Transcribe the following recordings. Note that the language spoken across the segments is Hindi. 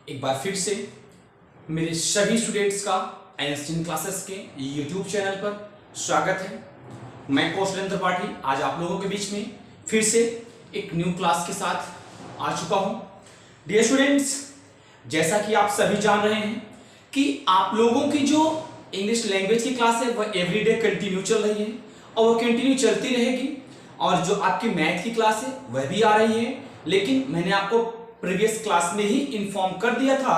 एक बार फिर से मेरे सभी स्टूडेंट्स का आइंस्टीन क्लासेस के यूट्यूब चैनल पर स्वागत है। मैं कौशलेंद्र त्रिपाठी आज आप लोगों के बीच में फिर से एक न्यू क्लास के साथ आ चुका हूं। डियर स्टूडेंट्स, जैसा कि आप सभी जान रहे हैं कि आप लोगों की जो इंग्लिश लैंग्वेज की क्लास है वह एवरीडे कंटिन्यू चल रही है और वह कंटिन्यू चलती रहेगी। और जो आपकी मैथ की क्लास है वह भी आ रही है, लेकिन मैंने आपको प्रीवियस क्लास में ही इन्फॉर्म कर दिया था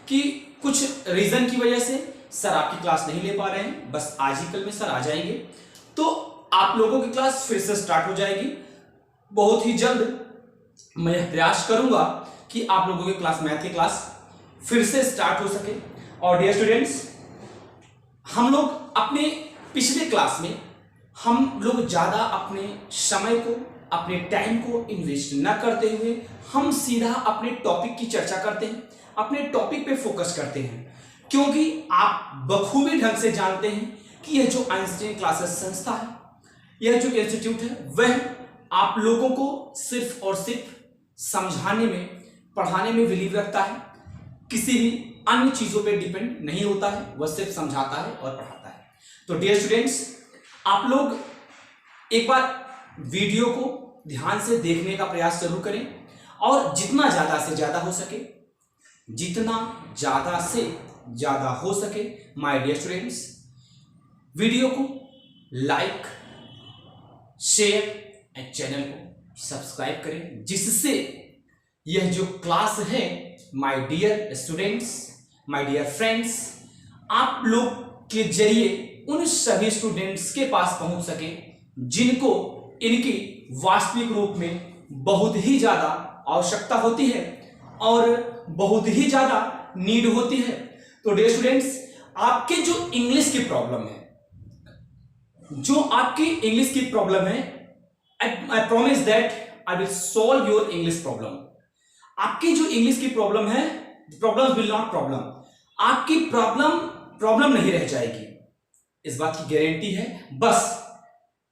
कि कुछ रीजन की वजह से सर आपकी क्लास नहीं ले पा रहे हैं, बस आज ही कल में सर आ जाएंगे तो आप लोगों की क्लास फिर से स्टार्ट हो जाएगी। बहुत ही जल्द मैं प्रयास करूंगा कि आप लोगों की क्लास मैथ की क्लास फिर से स्टार्ट हो सके। और डियर स्टूडेंट्स, हम लोग अपने पिछले क्लास में हम लोग ज्यादा अपने समय को, अपने टाइम को इन्वेस्ट न करते हुए हम सीधा अपने टॉपिक की चर्चा करते हैं, अपने टॉपिक पे फोकस करते हैं, क्योंकि आप बखूबी ढंग से जानते हैं कि यह जो आइंस्टीन क्लासेस संस्था है, यह जो इंस्टीट्यूट है, वह आप लोगों को सिर्फ और सिर्फ समझाने में, पढ़ाने में बिलीव रखता है, किसी भी अन्य चीजों पे डिपेंड नहीं होता है, वह सिर्फ समझाता है और पढ़ाता है। तो डियर स्टूडेंट्स, आप लोग एक बार वीडियो को ध्यान से देखने का प्रयास जरूर करें और जितना ज्यादा से ज्यादा हो सके, जितना ज्यादा से ज्यादा हो सके माय डियर स्टूडेंट्स, वीडियो को लाइक, शेयर एंड चैनल को सब्सक्राइब करें, जिससे यह जो क्लास है my dear students, my dear friends, आप लोग के जरिए उन सभी स्टूडेंट्स के पास पहुंच सके जिनको इनकी वास्तविक रूप में बहुत ही ज्यादा आवश्यकता होती है और बहुत ही ज्यादा नीड होती है। तो डियर स्टूडेंट्स, आपके जो इंग्लिश की प्रॉब्लम है, जो आपकी इंग्लिश की प्रॉब्लम है, I promise that I will solve your English problem. आपकी जो इंग्लिश की प्रॉब्लम है, प्रॉब्लम विल नॉट प्रॉब्लम, आपकी प्रॉब्लम नहीं रह जाएगी, इस बात की गारंटी है। बस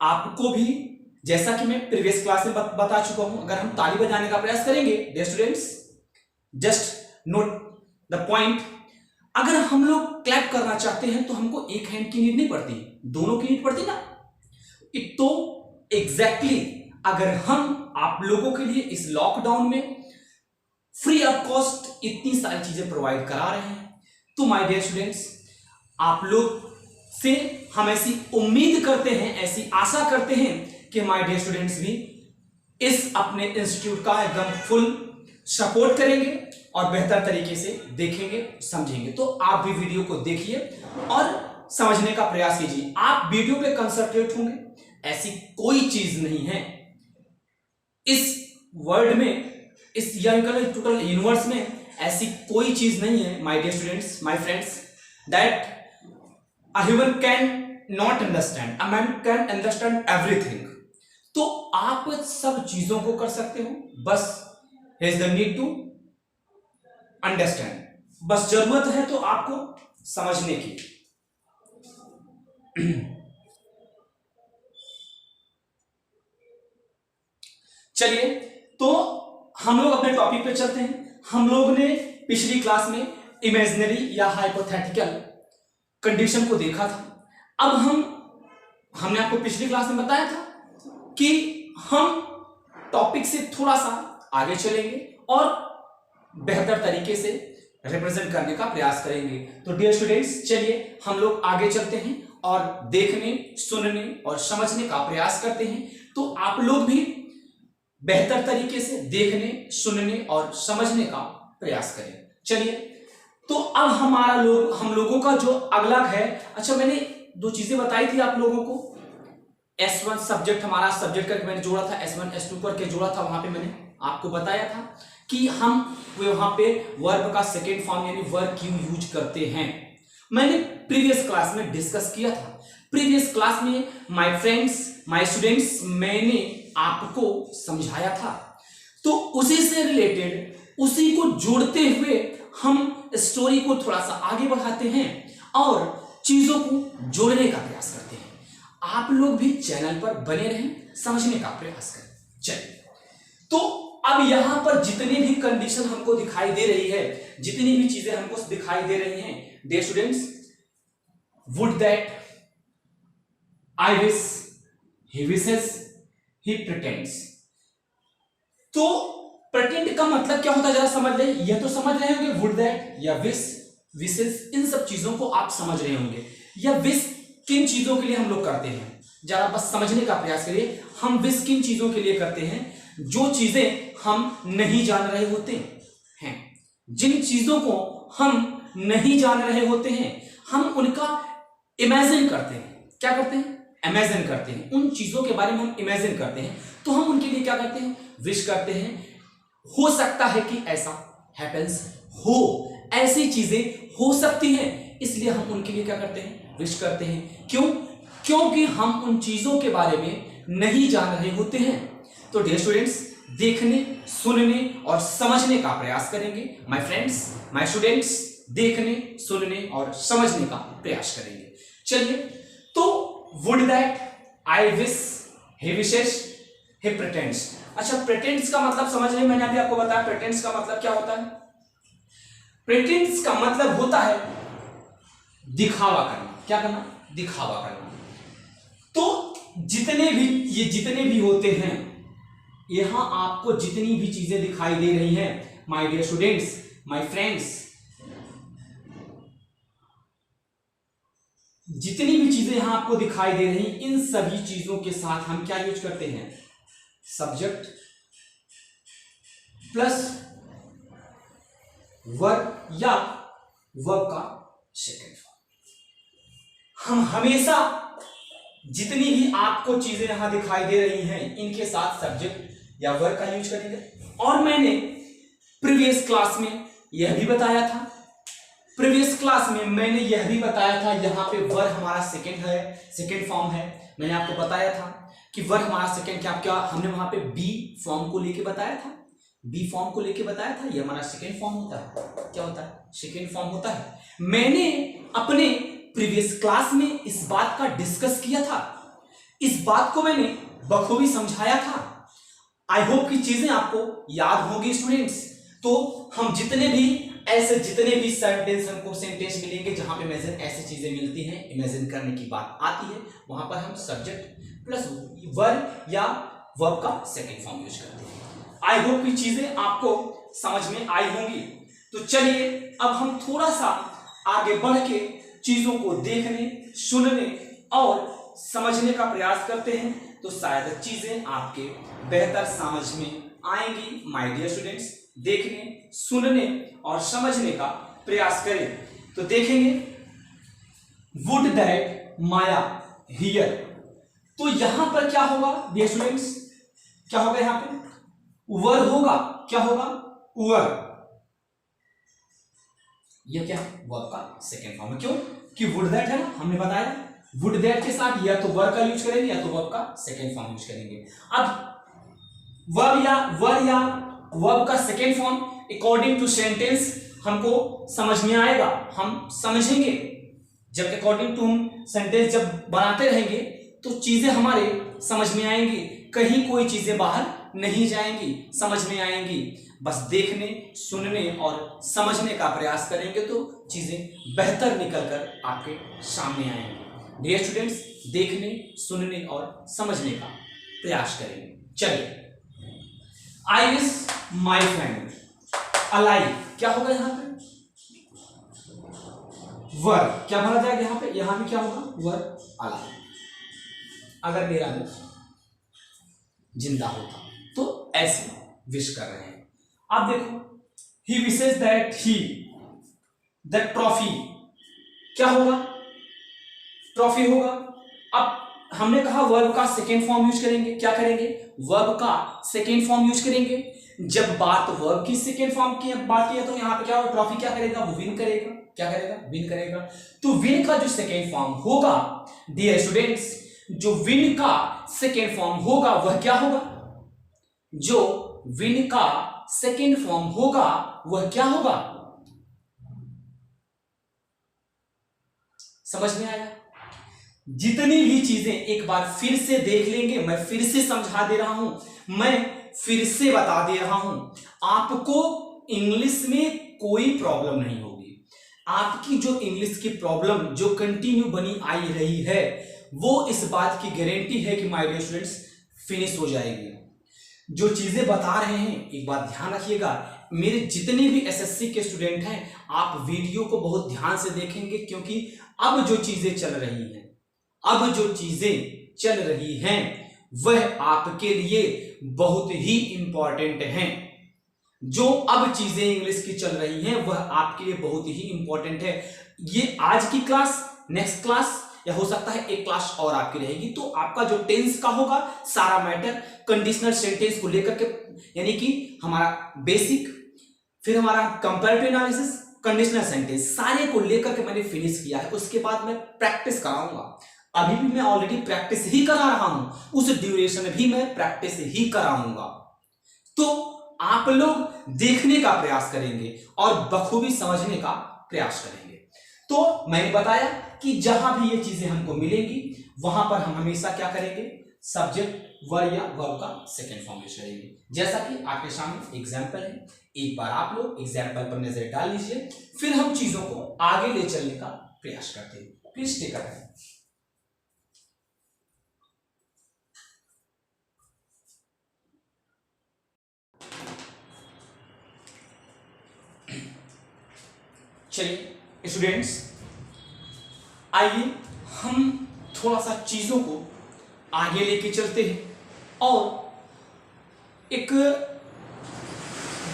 आपको भी, जैसा कि मैं प्रीवियस क्लास में बता चुका हूं, अगर हम ताली बजाने का प्रयास करेंगे dear students, just note the point, अगर हम लोग क्लैप करना चाहते हैं तो हमको एक हैंड की नीड नहीं पड़ती, दोनों की नीड पड़ती ना। तो एग्जैक्टली अगर हम आप लोगों के लिए इस लॉकडाउन में फ्री ऑफ कॉस्ट इतनी सारी चीजें प्रोवाइड करा रहे हैं, तो माय डियर स्टूडेंट्स, आप लोग से हम ऐसी उम्मीद करते हैं, ऐसी आशा करते हैं कि माय डियर स्टूडेंट्स भी इस अपने इंस्टीट्यूट का एकदम फुल सपोर्ट करेंगे और बेहतर तरीके से देखेंगे, समझेंगे। तो आप भी वीडियो को देखिए और समझने का प्रयास कीजिए। आप वीडियो पे कंसंट्रेट होंगे, ऐसी कोई चीज नहीं है इस वर्ल्ड में, इस टोटल यूनिवर्स में ऐसी कोई चीज नहीं है my dear students, my friends, that a human can not understand, a man can understand everything। तो आप सब चीजों को कर सकते हो, बस is the need to understand, बस जरूरत है तो आपको समझने की। चलिए, तो हम लोग अपने टॉपिक पे चलते हैं। हम लोग ने पिछली क्लास में इमेजिनरी या हाइपोथेटिकल कंडीशन को देखा था। अब हमने आपको पिछली क्लास में बताया था कि हम टॉपिक से थोड़ा सा आगे चलेंगे और बेहतर तरीके से रिप्रेजेंट करने का प्रयास करेंगे। तो डियर स्टूडेंट्स, चलिए हम लोग आगे चलते हैं और देखने, सुनने और समझने का प्रयास करते हैं, तो आप लोग भी बेहतर तरीके से देखने, सुनने और समझने का प्रयास करें। चलिए, तो अब हम लोगों का जो अगला है, अच्छा मैंने दो चीजें बताई थी आप लोगों को। S1 सब्जेक्ट, हमारा सब्जेक्ट करके मैंने जोड़ा था, S1 S2 करके जोड़ा था, वहां पे मैंने आपको बताया था कि हम वहां पे वर्ब का सेकेंड फॉर्म यानी वर्ब क्यों यूज करते हैं। मैंने प्रीवियस क्लास में डिस्कस किया था। प्रीवियस क्लास में माय फ्रेंड्स, माय स्टूडेंट्स, मैंने आपको समझाया था, तो उसी से रिलेटेड, उसी को जोड़ते हुए हम स्टोरी को थोड़ा सा आगे बढ़ाते हैं और चीजों को जोड़ने का प्रयास करते हैं। आप लोग भी चैनल पर बने रहें, समझने का प्रयास करें। चलिए, तो अब यहां पर जितनी भी कंडीशन हमको दिखाई दे रही है, जितनी भी चीजें हमको दिखाई दे रही हैं, dear students, would that, I wish, he wishes, he pretends. तो प्रिटेंड का मतलब क्या होता है जरा समझ ले। यह तो समझ रहे होंगे वुड दैट या विश, विशेस, इन सब चीजों को आप समझ रहे होंगे। या विश किन चीजों के लिए हम लोग करते हैं, जरा बस समझने का प्रयास करिए। हम विश किन चीजों के लिए करते हैं, जो चीजें हम नहीं जान रहे होते हैं, जिन चीजों को हम नहीं जान रहे होते हैं, हम उनका इमेजिन करते हैं। क्या करते हैं? इमेजिन करते हैं। उन चीजों के बारे में हम इमेजिन करते हैं, तो हम उनके लिए क्या करते हैं? विश करते हैं। हो सकता है कि ऐसा हैपेंस हो, ऐसी चीजें हो सकती हैं, इसलिए हम उनके लिए क्या करते हैं? विश करते हैं। क्यों? क्योंकि हम उन चीजों के बारे में नहीं जान रहे होते हैं। तो डियर स्टूडेंट्स, देखने, सुनने और समझने का प्रयास करेंगे। माय फ्रेंड्स, माय स्टूडेंट्स, देखने, सुनने और समझने का प्रयास करेंगे। चलिए, तो would that, I wish, he wishes, he pretends. अच्छा, प्रिटेंड्स का मतलब समझ रहे हैं, मैंने अभी आपको बताया प्रिटेंड्स का मतलब क्या होता है। प्रिटेंड्स का मतलब होता है दिखावा करना। क्या करना? दिखावा करना। तो जितने भी होते हैं, यहां आपको जितनी भी चीजें दिखाई दे रही हैं, my dear students, my friends, जितनी भी चीजें यहां आपको दिखाई दे रही, इन सभी चीजों के साथ हम क्या यूज करते हैं? सब्जेक्ट प्लस वर्ब या वर्ब का सेकेंड फॉर्म। हम हमेशा जितनी भी आपको चीजें यहां दिखाई दे रही हैं, इनके साथ सब्जेक्ट या वर्ब का यूज करेंगे। और मैंने प्रीवियस क्लास में यह भी बताया था, यहां पे वर्ब हमारा सेकेंड फॉर्म है। मैंने आपको बताया था कि वर्ब हमारा सेकेंड क्या हमने वहां पे बी फॉर्म को लेके बताया था। यह हमारा सेकेंड फॉर्म होता है। क्या होता है? सेकेंड फॉर्म होता है। मैंने अपने प्रीवियस क्लास में इस बात का डिस्कस किया था, इस बात को मैंने बखूबी समझाया था। आई होप की चीजें आपको याद होगी स्टूडेंट्स। तो हम जितने भी सेंटेंस मिलेंगे जहां पे इमेजिन ऐसी चीजें मिलती हैं, इमेजिन करने की बात आती है, वहां पर हम सब्जेक्ट प्लस वर्ब या वर्ब का सेकेंड फॉर्म यूज करते हैं। आई होप की चीजें आपको समझ में आई होंगी। तो चलिए, अब हम थोड़ा सा आगे बढ़ के चीजों को देखने, सुनने और समझने का प्रयास करते हैं, तो शायद चीजें आपके बेहतर समझ में आएंगी। माय डियर स्टूडेंट्स, देखने, सुनने और समझने का प्रयास करें। तो देखेंगे वुड दैट माया हियर। तो यहां पर क्या होगा डियर स्टूडेंट्स? क्या होगा? यहां पे वर होगा। क्या होगा? वर। यह क्या है? वर्ब का सेकेंड फॉर्म है। क्यों? कि वुड दैट है ना, हमने बताया वुड दैट के साथ या तो वर्ब का यूज करेंगे या तो वर्ब का सेकेंड फॉर्म यूज करेंगे। अब वर्ब का second form according to sentence हमको समझ में आएगा, हम समझेंगे। जब अकॉर्डिंग टू हम सेंटेंस जब बनाते रहेंगे तो चीजें हमारे समझ में आएंगी, कहीं कोई चीजें बाहर नहीं जाएंगी, समझ में आएंगी। बस देखने, सुनने और समझने का प्रयास करेंगे तो चीजें बेहतर निकलकर आपके सामने आएंगी। डियर स्टूडेंट्स, देखने, सुनने और समझने का प्रयास करेंगे। चलिए, I wish my friend alive. क्या होगा यहां पे? वर्ब। क्या भरा जाएगा यहां पे? यहां भी क्या होगा? Verb alive. अगर मेरा दोस्त जिंदा होता तो ऐसे विश कर रहे हैं। अब देखो, ही विशेस दैट द ट्रॉफी। क्या होगा? ट्रॉफी होगा। अब हमने कहा वर्ब का सेकेंड फॉर्म यूज करेंगे। क्या करेंगे? वर्ब का सेकेंड फॉर्म यूज करेंगे। जब बात वर्ब की सेकेंड फॉर्म की बात की है तो यहां पे क्या होगा? ट्रॉफी क्या करेगा? वो विन करेगा। क्या करेगा? विन करेगा। तो विन का जो सेकेंड फॉर्म होगा डियर स्टूडेंट्स, जो विन का सेकेंड फॉर्म होगा वह क्या होगा? जो विन का सेकेंड फॉर्म होगा वह क्या होगा? समझ में आया? जितनी भी चीजें एक बार फिर से देख लेंगे, मैं फिर से समझा दे रहा हूं। मैं फिर से बता दे रहा हूं, आपको इंग्लिश में कोई प्रॉब्लम नहीं होगी। आपकी जो इंग्लिश की प्रॉब्लम जो कंटिन्यू बनी आई रही है, वो इस बात की गारंटी है कि माय डियर स्टूडेंट्स फिनिश हो जाएगी। जो चीजें बता रहे हैं, एक बात ध्यान रखिएगा, मेरे जितने भी एसएससी के स्टूडेंट हैं, आप वीडियो को बहुत ध्यान से देखेंगे, क्योंकि अब जो चीजें चल रही हैं वह आपके लिए बहुत ही इंपॉर्टेंट हैं। जो अब चीजें इंग्लिश की चल रही हैं वह आपके लिए बहुत ही इंपॉर्टेंट है। ये आज की क्लास, नेक्स्ट क्लास, या हो सकता है एक क्लास और आपकी रहेगी, तो आपका जो टेंस का होगा सारा मैटर, कंडीशनल सेंटेंस को लेकर के, यानी कि हमारा बेसिक, फिर हमारा कंपैरेटिव एनालिसिस, कंडीशनल सेंटेंस, सारे को लेकर के मैंने फिनिश किया है। उसके बाद मैं प्रैक्टिस कराऊंगा। अभी भी मैं ऑलरेडी प्रैक्टिस ही करा रहा हूं, उस ड्यूरेशन भी मैं प्रैक्टिस ही कराऊंगा। तो आप लोग देखने का प्रयास करेंगे और बखूबी समझने का प्रयास करेंगे। तो मैंने बताया कि जहां भी ये चीजें हमको मिलेंगी वहां पर हम हमेशा क्या करेंगे, सब्जेक्ट वर्ब या वर्ब का सेकंड फॉर्म यूज करेंगे। जैसा कि आपके सामने एग्जांपल है, एक बार आप लोग एग्जांपल पर नजर डाल लीजिए, फिर हम चीजों को आगे ले चलने का प्रयास करते हैं। Please take a time. चलिए स्टूडेंट्स, आइए हम थोड़ा सा चीजों को आगे लेके चलते हैं और एक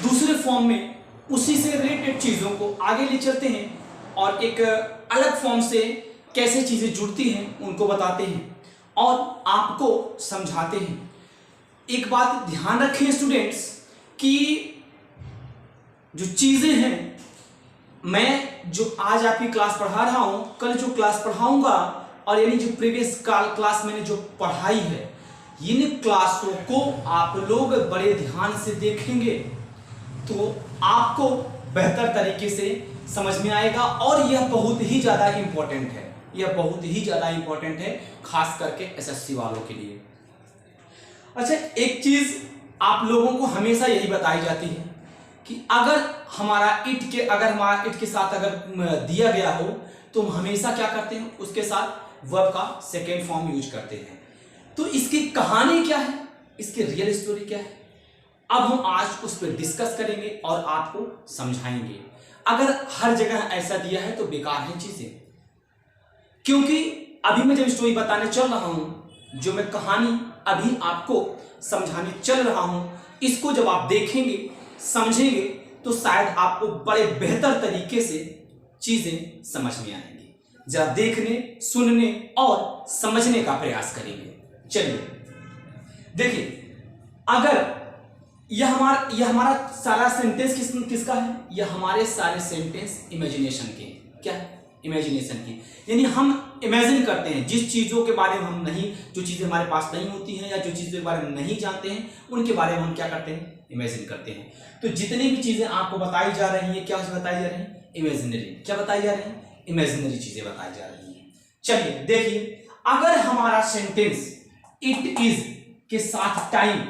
दूसरे फॉर्म में उसी से रिलेटेड चीजों को आगे ले चलते हैं और एक अलग फॉर्म से कैसे चीजें जुड़ती हैं उनको बताते हैं और आपको समझाते हैं। एक बात ध्यान रखें स्टूडेंट्स कि जो चीजें हैं, मैं जो आज आपकी क्लास पढ़ा रहा हूं, कल जो क्लास पढ़ाऊंगा, और यानी जो प्रीवियस क्लास मैंने जो पढ़ाई है, इन क्लासों को आप लोग बड़े ध्यान से देखेंगे तो आपको बेहतर तरीके से समझ में आएगा। और यह बहुत ही ज्यादा इंपॉर्टेंट है, यह बहुत ही ज्यादा इंपॉर्टेंट है, खास करके एसएससी वालों के लिए। अच्छा, एक चीज आप लोगों को हमेशा यही बताई जाती है कि अगर हमारा इट के साथ अगर दिया गया हो तो हम हमेशा क्या करते हैं, उसके साथ वर्ब का सेकेंड फॉर्म यूज करते हैं। तो इसकी कहानी क्या है, इसकी रियल स्टोरी क्या है, अब हम आज उस पर डिस्कस करेंगे और आपको समझाएंगे। अगर हर जगह ऐसा दिया है तो बेकार है चीजें, क्योंकि अभी मैं जब स्टोरी बताने चल रहा हूं, जो मैं कहानी अभी आपको समझाने चल रहा हूं, इसको जब आप देखेंगे, समझेंगे, तो शायद आपको बड़े बेहतर तरीके से चीजें समझ में आएंगी। जरा देखने, सुनने और समझने का प्रयास करेंगे। चलिए देखिए, अगर यह हमारा सारा सेंटेंस किसका है, यह हमारे सारे सेंटेंस इमेजिनेशन के, क्या है, इमेजिनेशन की, यानी हम इमेजिन करते हैं जिस चीजों के बारे में हम नहीं, जो चीजें हमारे पास नहीं होती हैं या जो चीजों के बारे में नहीं जानते हैं, उनके बारे में हम क्या करते हैं, इमेजिन करते हैं। तो जितनी भी चीजें आपको बताई जा रही हैं, क्या बताई जा रही हैं, इमेजिनरी। क्या बताई जा रही हैं, इमेजिनरी चीजें बताई जा रही हैं। चलिए देखिए, अगर हमारा सेंटेंस इट इज के साथ टाइम,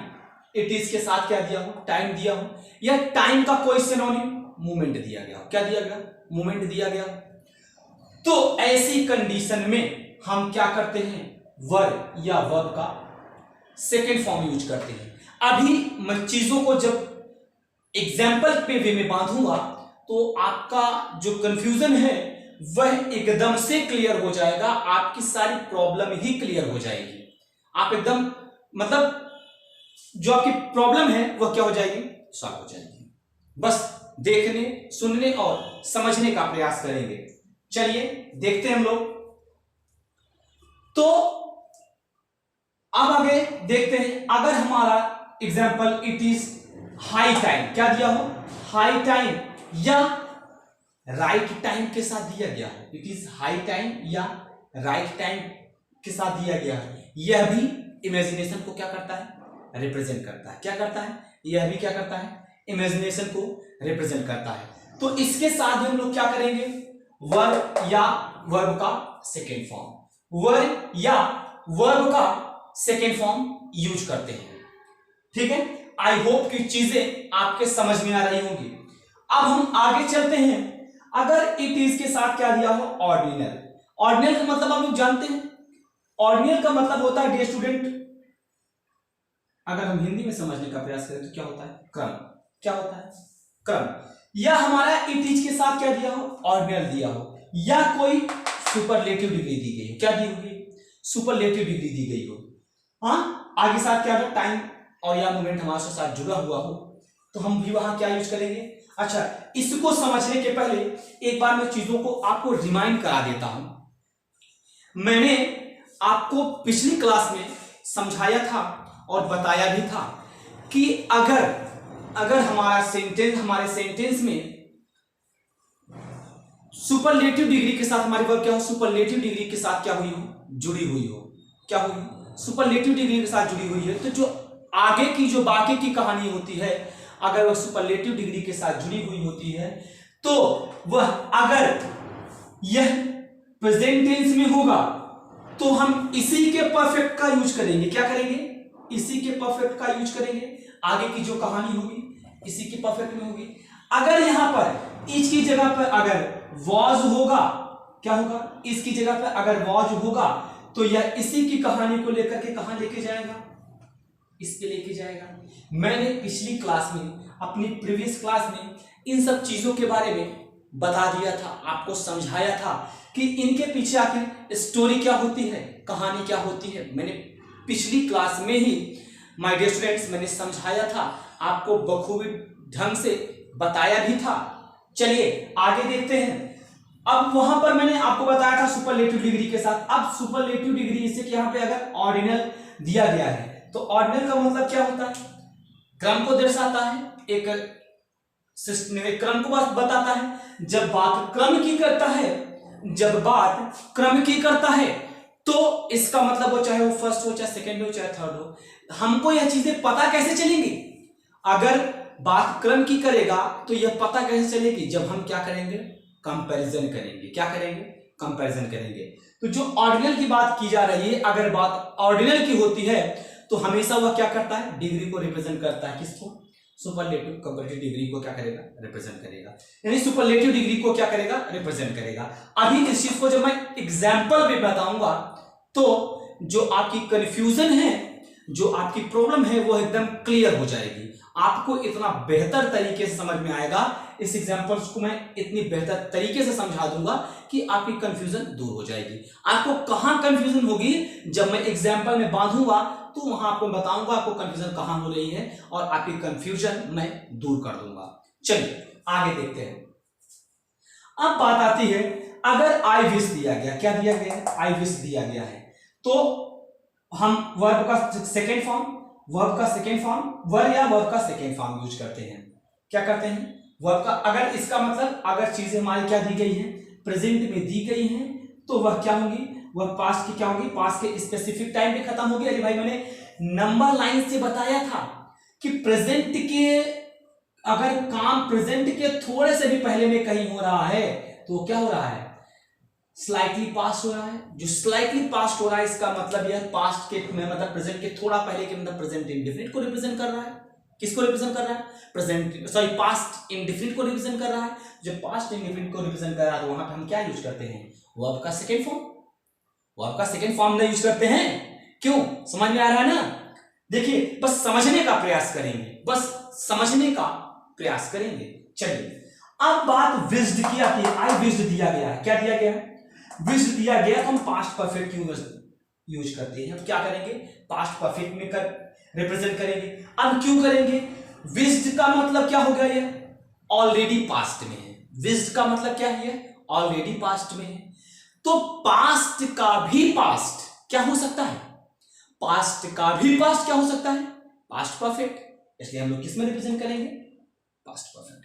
इट इज के साथ क्या दिया हो, टाइम दिया हो, या टाइम का कोई सिनोनिम मोमेंट दिया गया हो, क्या दिया गया, मोमेंट दिया गया, तो ऐसी कंडीशन में हम क्या करते हैं, वर्ब या वर्ब का सेकेंड फॉर्म यूज करते हैं। अभी मैं चीजों को जब एग्जाम्पल पे वे में बांधूंगा तो आपका जो कंफ्यूजन है वह एकदम से क्लियर हो जाएगा, आपकी सारी प्रॉब्लम ही क्लियर हो जाएगी। आप एकदम, मतलब जो आपकी प्रॉब्लम है वह क्या हो जाएगी, सॉल्व हो जाएगी। बस देखने, सुनने और समझने का प्रयास करेंगे। चलिए देखते हैं हम लोग। तो अब आगे देखते हैं, अगर हमारा example it is high time, क्या दिया हो, हाई टाइम या राइट टाइम के साथ दिया गया है, इट इज हाई टाइम या राइट टाइम के साथ दिया गया है, यह भी इमेजिनेशन को क्या करता है, रिप्रेजेंट करता है। क्या करता है, यह भी क्या करता है, इमेजिनेशन को रिप्रेजेंट करता है। तो इसके साथ हम लोग क्या करेंगे, वर्ब या वर्ब का सेकेंड फॉर्म, वर्ब या वर्ब का सेकेंड फॉर्म यूज करते हैं। ठीक है, आई होप कि चीजें आपके समझ में आ रही होंगी। अब हम आगे चलते हैं। अगर इट इज के साथ क्या दिया हो, ऑर्डिनल। ऑर्डिनल का मतलब आप लोग जानते हैं, ऑर्डिनल का मतलब होता है डियर स्टूडेंट, अगर हम हिंदी में समझने का प्रयास करें तो क्या होता है, क्रम। क्या होता है, क्रम। या हमारा इट इज के साथ क्या दिया हो, ऑर्डिनल दिया हो, या कोई सुपरलेटिव डिग्री दी गई हो। क्या दी होगी, सुपरलेटिव डिग्री दी गई हो। हाँ, आगे साथ क्या हो, टाइम और या मोमेंट हमारे साथ जुड़ा हुआ हो, तो हम भी वहां क्या यूज करेंगे। अच्छा, इसको समझने के पहले एक बार मैं चीजों को आपको रिमाइंड करा देता हूं। मैंने आपको पिछली क्लास में समझाया था और बताया भी था कि अगर हमारे सेंटेंस में सुपरलेटिव डिग्री के साथ हमारी वर्ब क्या हो, सुपरलेटिव डिग्री के साथ क्या हुई हो, जुड़ी हुई हो। क्या हुई, सुपरलेटिव डिग्री के साथ जुड़ी हुई है, तो जो आगे की जो बाकी की कहानी होती है, अगर वह सुपरलेटिव डिग्री के साथ जुड़ी हुई होती है, तो वह अगर यह प्रेजेंट टेंस में होगा तो हम इसी के परफेक्ट का यूज करेंगे। क्या करेंगे, इसी के परफेक्ट का यूज करेंगे। आगे की जो कहानी होगी इसी के परफेक्ट में होगी। अगर यहां पर इस की जगह पर अगर वॉज होगा, क्या होगा, इसकी जगह पर अगर वॉज होगा तो यह इसी की कहानी को लेकर के कहां लेके जाएगा, इस पे लेके जाएगा। मैंने पिछली क्लास में, अपनी प्रीवियस क्लास में इन सब चीजों के बारे में बता दिया था, आपको समझाया था कि इनके पीछे आखिर स्टोरी क्या होती है, कहानी क्या होती है। मैंने पिछली क्लास में ही माय डियर स्टूडेंट्स मैंने समझाया था, आपको बखूबी ढंग से बताया भी था। चलिए आगे देखते हैं। अब वहां पर मैंने आपको बताया था सुपरलेटिव डिग्री के साथ। अब सुपरलेटिव डिग्री इससे कि यहां पे अगर ऑर्डिनल दिया गया है तो ऑर्डिनल का मतलब क्या होता है, क्रम को दर्शाता है, एक क्रम को बताता है। जब बात क्रम की करता है, जब बात क्रम की करता है तो इसका मतलब हो, चाहे वो फर्स्ट हो, चाहे सेकंड हो, चाहे थर्ड हो, हमको यह चीजें पता कैसे चलेंगी। अगर बात क्रम की करेगा तो यह पता कैसे चलेगी, जब हम क्या करेंगे, कंपैरिजन करेंगे। क्या करेंगे, कंपैरिजन करेंगे। तो जो ऑर्डिनल की बात की जा रही है, अगर बात ऑर्डिनल की होती है तो हमेशा वह क्या करता है, डिग्री को रिप्रेजेंट करता है। किसको, सुपरलेटिव कंपैरेटिव डिग्री को क्या करेगा, रिप्रेजेंट करेगा। यानी सुपरलेटिव डिग्री को क्या करेगा, रिप्रेजेंट करेगा। अभी इस चीज को जब मैं एग्जाम्पल में बताऊंगा तो जो आपकी कंफ्यूजन है, जो आपकी प्रॉब्लम है, वो एकदम क्लियर हो जाएगी। आपको इतना बेहतर तरीके से समझ में आएगा, इस एग्जांपल्स को मैं इतनी बेहतर तरीके से समझा दूंगा कि आपकी कंफ्यूजन दूर हो जाएगी। आपको कहां कंफ्यूजन होगी, जब मैं एग्जांपल में बांधूंगा तो वहां आपको बताऊंगा आपको कंफ्यूजन कहां हो रही है और आपकी कंफ्यूजन मैं दूर कर दूंगा। चलिए आगे देखते हैं। अब बात आती है, अगर आई विश दिया गया, क्या दिया गया है, आई विश दिया गया है, तो हम वर्ब का सेकेंड फॉर्म, वर्ब का सेकेंड फॉर्म, वर्ब या वर्ब का सेकेंड फॉर्म यूज करते हैं। क्या करते हैं, वर्ब का, अगर इसका मतलब अगर चीजें हमारी क्या दी गई हैं, प्रेजेंट में दी गई हैं, तो वह क्या होंगी, वह पास्ट की क्या होगी, पास्ट के स्पेसिफिक टाइम पे खत्म होगी। अरे भाई मैंने नंबर लाइन से बताया था कि प्रेजेंट के अगर काम प्रेजेंट के थोड़े से भी पहले में कहीं हो रहा है तो क्या हो रहा है, स्लाइटली पास्ट हो रहा है। जो स्लाइटली पास्ट हो रहा है इसका मतलब यह पास्ट के मतलब प्रेजेंट के थोड़ा पहले के मतलब प्रेजेंट इंडेफिनिट को रिप्रेजेंट कर रहा है। किसको रिप्रेजेंट कर रहा है, प्रेजेंट सॉरी पास्ट इंडेफिनिट को रिप्रेजेंट कर रहा है। जब पास्ट इंडेफिनिट को रिप्रेजेंट कर रहा है तो वहां पे हम क्या यूज करते हैं, वर्ब का सेकंड फॉर्म। वर्ब का सेकंड फॉर्म नहीं यूज करते हैं, क्यों, समझ में आ रहा है ना। देखिए बस समझने का प्रयास करेंगे, बस समझने का प्रयास करेंगे। चलिए अब बात विज्ड की आती है। आई विज्ड दिया गया है, क्या दिया गया है, विज्ड दिया गया तो हम पास्ट परफेक्ट यूज करते हैं। अब क्या करेंगे, पास्ट परफेक्ट में कर रिप्रेजेंट करेंगे। अब क्यों करेंगे, विज्ड का मतलब क्या हो गया, ये ऑलरेडी पास्ट में है। विज्ड का मतलब क्या है, ऑलरेडी पास्ट में है। तो पास्ट का भी पास्ट क्या हो सकता है, पास्ट का भी पास्ट क्या हो सकता है, पास्ट परफेक्ट। इसलिए हम लोग किस में रिप्रेजेंट करेंगे, पास्ट परफेक्ट।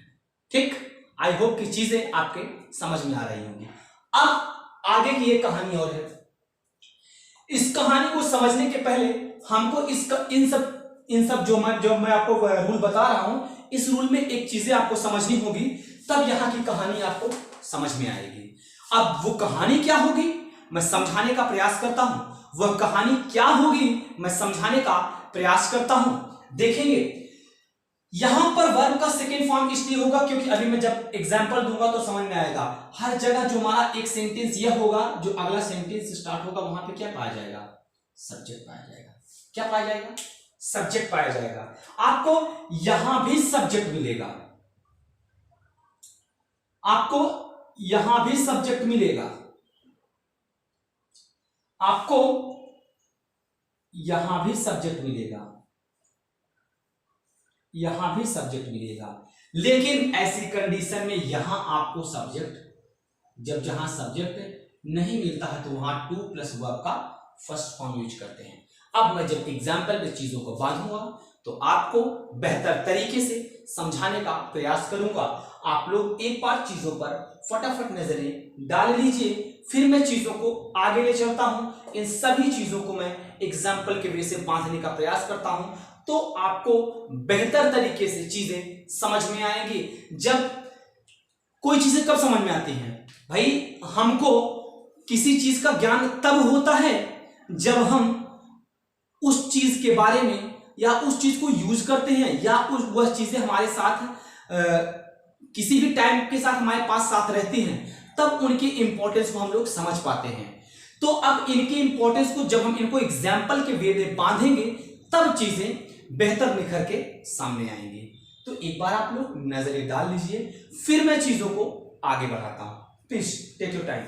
ठीक, आई होप की चीजें आपके समझ में आ रही होंगी। अब आगे की एक कहानी और है। इस कहानी को समझने के पहले हमको इन सब जो मैं आपको रूल बता रहा हूं, इस रूल में एक चीजें आपको समझनी होगी, तब यहां की कहानी आपको समझ में आएगी। अब वो कहानी क्या होगी मैं समझाने का प्रयास करता हूं, वह कहानी क्या होगी मैं समझाने का प्रयास करता हूं। देखेंगे यहां पर वर्ब का सेकेंड फॉर्म इसलिए होगा क्योंकि अभी मैं जब एग्जांपल दूंगा तो समझ में आएगा। हर जगह जो हमारा एक सेंटेंस यह होगा, जो अगला सेंटेंस स्टार्ट होगा वहां पे क्या पाया जाएगा? सब्जेक्ट पाया जाएगा। क्या पाया जाएगा? सब्जेक्ट पाया जाएगा। आपको यहां भी सब्जेक्ट मिलेगा, आपको यहां भी सब्जेक्ट मिलेगा, आपको यहां भी सब्जेक्ट मिलेगा, यहां भी सब्जेक्ट मिलेगा। लेकिन ऐसी कंडीशन में यहां आपको सब्जेक्ट, जहां सब्जेक्ट नहीं मिलता है तो वहां टू प्लस वर्ब का फर्स्ट फॉर्म यूज करते हैं। अब मैं जब एग्जाम्पल में चीजों को बांधूंगा तो आपको बेहतर तरीके से समझाने का प्रयास करूंगा। आप लोग एक बार चीजों पर फटाफट नजरें डाल लीजिए, फिर मैं चीजों को आगे ले चलता हूं। इन सभी चीजों को मैं एग्जाम्पल के वे से बांधने का प्रयास करता हूं तो आपको बेहतर तरीके से चीजें समझ में आएंगी। जब कोई चीजें कब समझ में आती हैं भाई? हमको किसी चीज का ज्ञान तब होता है जब हम उस चीज के बारे में या उस चीज को यूज करते हैं, या वह चीजें हमारे साथ किसी भी टाइम के साथ हमारे पास साथ रहती हैं, तब उनकी इंपॉर्टेंस को हम लोग समझ पाते हैं। तो अब इनकी इंपॉर्टेंस को जब हम इनको एग्जाम्पल के वे में बांधेंगे तब चीजें बेहतर निखर के सामने आएंगी। तो एक बार आप लोग नजरें डाल लीजिए, फिर मैं चीजों को आगे बढ़ाता हूं। Please take your time.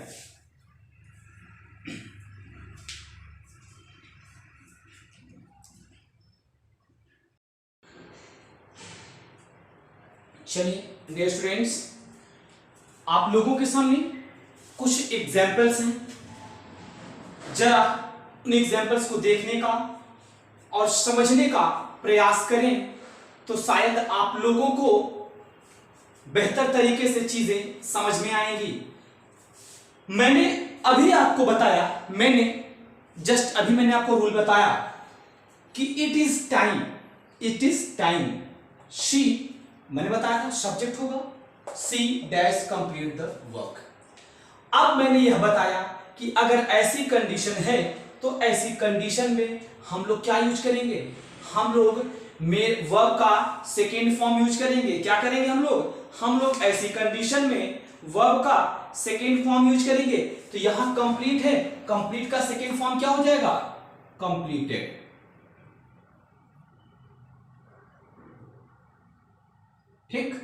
चलिए डियर स्टूडेंट्स, आप लोगों के सामने कुछ एग्जाम्पल्स हैं। जरा उन एग्जाम्पल्स को देखने का और समझने का प्रयास करें तो शायद आप लोगों को बेहतर तरीके से चीजें समझ में आएंगी। मैंने अभी आपको बताया, मैंने आपको रूल बताया कि इट इज टाइम शी, मैंने बताया था सब्जेक्ट होगा, C dash complete the work. अब मैंने यह बताया कि अगर ऐसी कंडीशन है तो ऐसी कंडीशन में हम लोग क्या यूज करेंगे? हम लोग वर्ब का सेकेंड फॉर्म यूज करेंगे। क्या करेंगे हम लोग ऐसी कंडीशन में वर्ब का सेकेंड फॉर्म यूज करेंगे। तो यहां कंप्लीट है, कंप्लीट का सेकेंड फॉर्म क्या हो जाएगा? कंप्लीटेड। ठीक,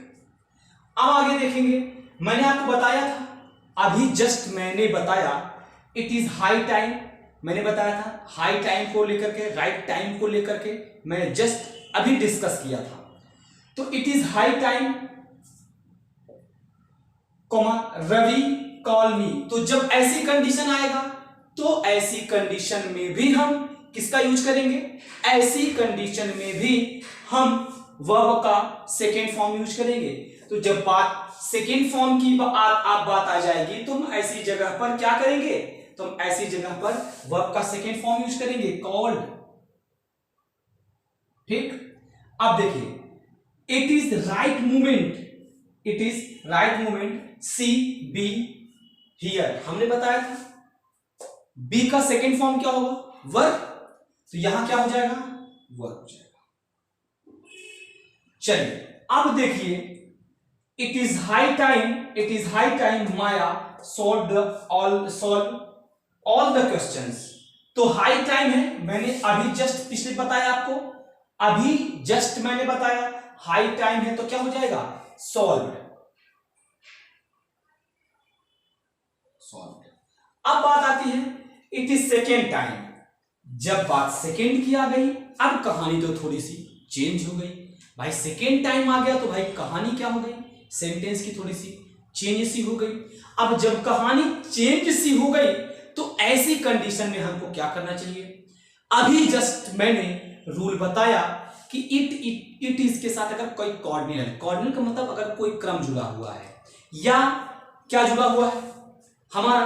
अब आगे देखेंगे। मैंने आपको बताया था, अभी जस्ट मैंने बताया इट इज हाई टाइम। मैंने बताया था हाई टाइम को लेकर के, राइट टाइम को लेकर के मैंने जस्ट अभी डिस्कस किया था। तो it is high time comma Ravi call me. तो जब ऐसी कंडीशन आएगा तो ऐसी कंडीशन में भी हम किसका यूज करेंगे? ऐसी कंडीशन में भी हम वर्ब का सेकेंड फॉर्म यूज करेंगे। तो जब बात सेकेंड फॉर्म की बात आ जाएगी तो हम ऐसी जगह पर क्या करेंगे? तो हम ऐसी जगह पर वर्ब का सेकेंड फॉर्म यूज करेंगे, कॉल्ड। ठीक, अब देखिए it is right movement C B here. हमने बताया था बी का सेकेंड फॉर्म क्या होगा? वर्ब। तो यहां क्या हो जाएगा? वर्ब हो जाएगा। चलिए अब देखिए it is high time Maya solve all the questions. तो हाई टाइम है, मैंने अभी जस्ट पिछले बताया आपको, अभी जस्ट मैंने बताया हाई टाइम है तो क्या हो जाएगा? सॉल्व। अब बात आती है इट इज सेकेंड टाइम। जब बात सेकेंड की आ गई, अब कहानी तो थोड़ी सी चेंज हो गई भाई। सेकेंड टाइम आ गया तो भाई कहानी क्या हो गई? सेंटेंस की थोड़ी सी चेंज सी हो गई। अब जब कहानी चेंज सी हो गई तो ऐसी कंडीशन में हमको क्या करना चाहिए? अभी जस्ट मैंने रूल बताया कि इट इज के साथ अगर कोई कॉर्डिनल का मतलब अगर कोई क्रम जुड़ा हुआ है या क्या जुड़ा हुआ है हमारा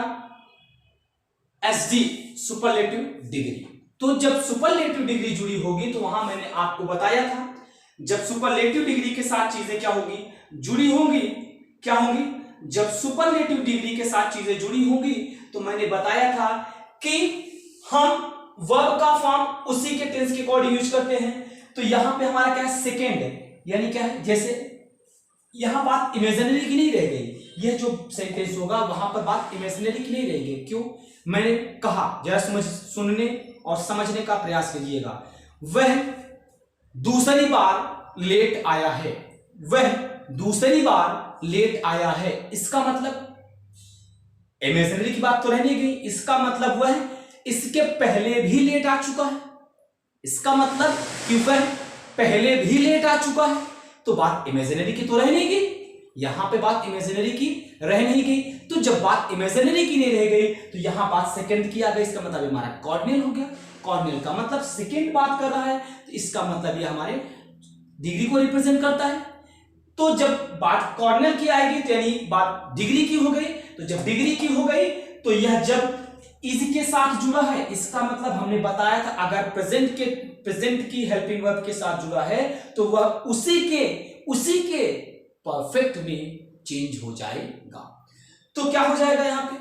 एसडी सुपरलेटिव डिग्री। तो जब सुपरलेटिव डिग्री जुड़ी होगी तो वहां मैंने आपको बताया था जब सुपरलेटिव डिग्री के साथ चीजें क्या होगी? जुड़ी होंगी। क्या होंगी? जब सुपरलेटिव डिग्री के साथ चीजें जुड़ी होंगी तो मैंने बताया था कि हम वर्ब का फॉर्म उसी के टेंस के अकॉर्डिंग यूज करते हैं। तो यहां पे हमारा क्या है? सेकेंड है। यानी क्या है, जैसे यहां बात इमेजिनरी की नहीं रह गई, यह जो सेंटेंस होगा वहां पर बात इमेजिनरी की नहीं रहेगी। क्यों? मैंने कहा, जरा सुनने और समझने का प्रयास कीजिएगा। वह दूसरी बार लेट आया है, वह दूसरी बार लेट आया है, इसका मतलब इमेजिनरी की बात तो रहने गई, इसका मतलब वह इसके पहले भी लेट आ चुका है, इसका मतलब कि वह पहले भी लेट आ चुका है, तो बात इमेजिनरी की तो रह नहीं गई, यहां पे बात इमेजिनरी की रह नहीं गई। तो जब बात इमेजिनरी की नहीं रह गई तो यहां बात सेकंड की आ गई, इसका मतलब हमारा कॉर्डिनल हो गया। कॉर्डिनल का मतलब सेकंड बात कर रहा है, तो इसका मतलब ये हमारे डिग्री को रिप्रेजेंट करता है। तो जब बात कॉर्डिनल की आएगी तो यानी बात डिग्री की हो गई, तो जब डिग्री की हो गई तो यह जब इज के साथ जुड़ा है, इसका मतलब हमने बताया था अगर प्रेजेंट की हेल्पिंग वर्ब के साथ जुड़ा है तो वह उसी के परफेक्ट में चेंज हो जाएगा। तो क्या हो जाएगा यहां पे,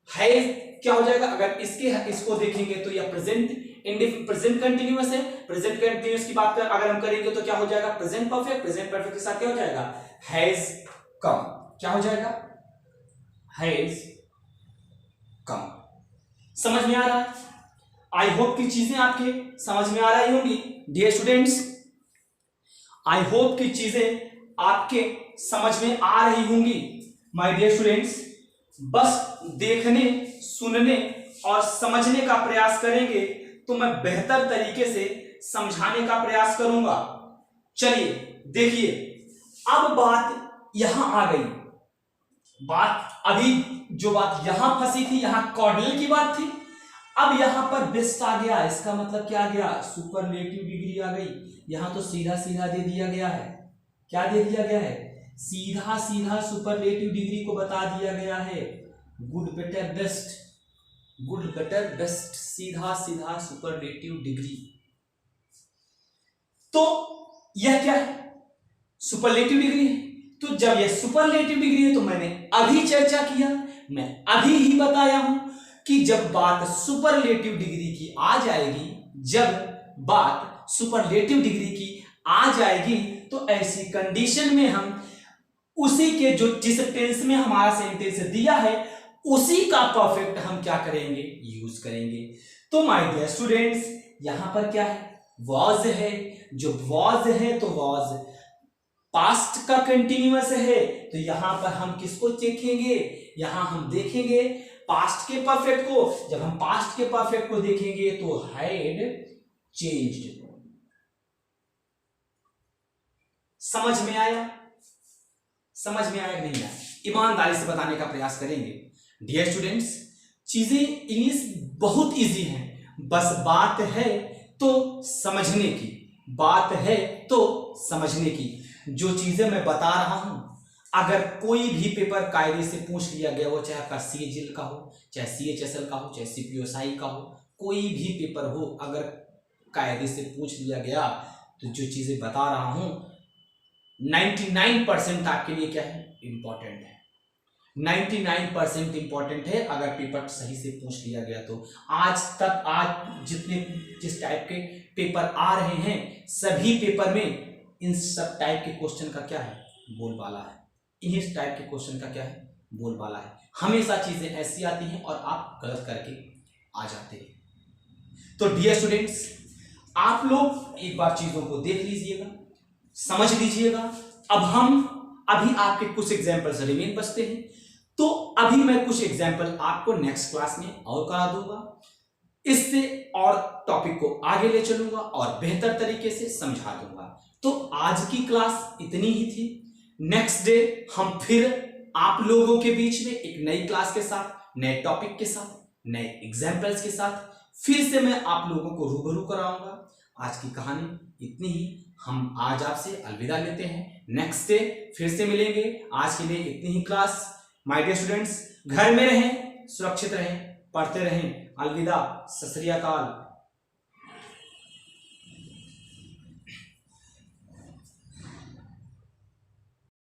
है क्या हो जाएगा, अगर इसको देखेंगे तो यह प्रेजेंट कंटिन्यूअस है। प्रेजेंट कंटिन्यूअस की बात अगर हम करेंगे तो क्या हो जाएगा, प्रेजेंट परफेक्ट के साथ क्या हो जाएगा, हैज कम, क्या हो जाएगा, हैज कम। समझ में आ रहा है? आई होप की चीजें आपके समझ में आ रही होंगी डियर स्टूडेंट्स, आई होप की चीजें आपके समझ में आ रही होंगी माय डियर स्टूडेंट्स। बस देखने, सुनने और समझने का प्रयास करेंगे तो मैं बेहतर तरीके से समझाने का प्रयास करूंगा। चलिए देखिए, अब बात यहां आ गई, बात अभी जो बात यहां फंसी थी, यहां कॉर्डिनल की बात थी, अब यहां पर बेस्ट आ गया, इसका मतलब क्या आ गया, सुपरलेटिव डिग्री आ गई। यहां तो सीधा सीधा दे दिया गया है, क्या दे दिया गया है, सीधा सीधा सुपरलेटिव डिग्री को बता दिया गया है, good better best, good better best, सीधा सीधा सुपरलेटिव डिग्री। तो यह क्या है, सुपरलेटिव डिग्री है। तो जब यह सुपरलेटिव डिग्री है तो मैंने अभी चर्चा किया, मैं अभी ही बताया हूं कि जब बात सुपरलेटिव डिग्री की आ जाएगी, जब बात सुपरलेटिव डिग्री की आ जाएगी तो ऐसी कंडीशन में हम उसी के जो जिस टेंस में हमारा सेंटेंस दिया है उसी का परफेक्ट हम क्या करेंगे, यूज करेंगे। तो माय डियर स्टूडेंट्स, यहां पर क्या है, वॉज है, जो वॉज है तो वॉज पास्ट का कंटिन्यूअस है, तो यहां पर हम किसको देखेंगे, यहां हम देखेंगे पास्ट के परफेक्ट को। जब हम पास्ट के परफेक्ट को देखेंगे तो हैड चेंज्ड। समझ में आया, समझ में आया नहीं आया, ईमानदारी से बताने का प्रयास करेंगे डियर स्टूडेंट्स। चीजें इंग्लिश बहुत इजी है, बस बात है तो समझने की, बात है तो समझने की। जो चीजें मैं बता रहा हूं, अगर कोई भी पेपर कायदे से पूछ लिया गया हो, चाहे आपका CAGL का हो, चाहे CHSL का हो, चाहे CPSI का हो, कोई भी पेपर हो, अगर कायदे से पूछ लिया गया तो जो चीजें बता रहा हूं 99% आपके लिए क्या है, इंपॉर्टेंट है, 99% इंपॉर्टेंट है। अगर पेपर सही से पूछ लिया गया तो आज तक, आज जिस टाइप के पेपर आ रहे हैं सभी पेपर में इन सब टाइप के क्वेश्चन का क्या है, बोलबाला है, इन्हीं टाइप के क्वेश्चन का क्या है, बोलबाला है। हमेशा चीजें ऐसी आती हैं और आप गलत करके आ जाते हैं। तो डियर स्टूडेंट्स, आप लोग एक बार चीजों को देख लीजिएगा, समझ लीजिएगा। अब हम अभी आपके कुछ एग्जाम्पल्स रिमेन बचते हैं, तो अभी मैं कुछ एग्जाम्पल आपको नेक्स्ट क्लास में और करा दूंगा, इससे और टॉपिक को आगे ले चलूंगा और बेहतर तरीके से समझा दूंगा। तो आज की क्लास इतनी ही थी। नेक्स्ट डे हम फिर आप लोगों के बीच में एक नई क्लास के साथ, नए टॉपिक के साथ, नए एग्जाम्पल्स के साथ फिर से मैं आप लोगों को रूबरू कराऊंगा। आज की कहानी इतनी ही, हम आज आपसे अलविदा लेते हैं, नेक्स्ट डे फिर से मिलेंगे। आज के लिए इतनी ही क्लास। माय डियर स्टूडेंट्स, घर में रहें, सुरक्षित रहें, पढ़ते रहें। अलविदा, सत श्री अकाल।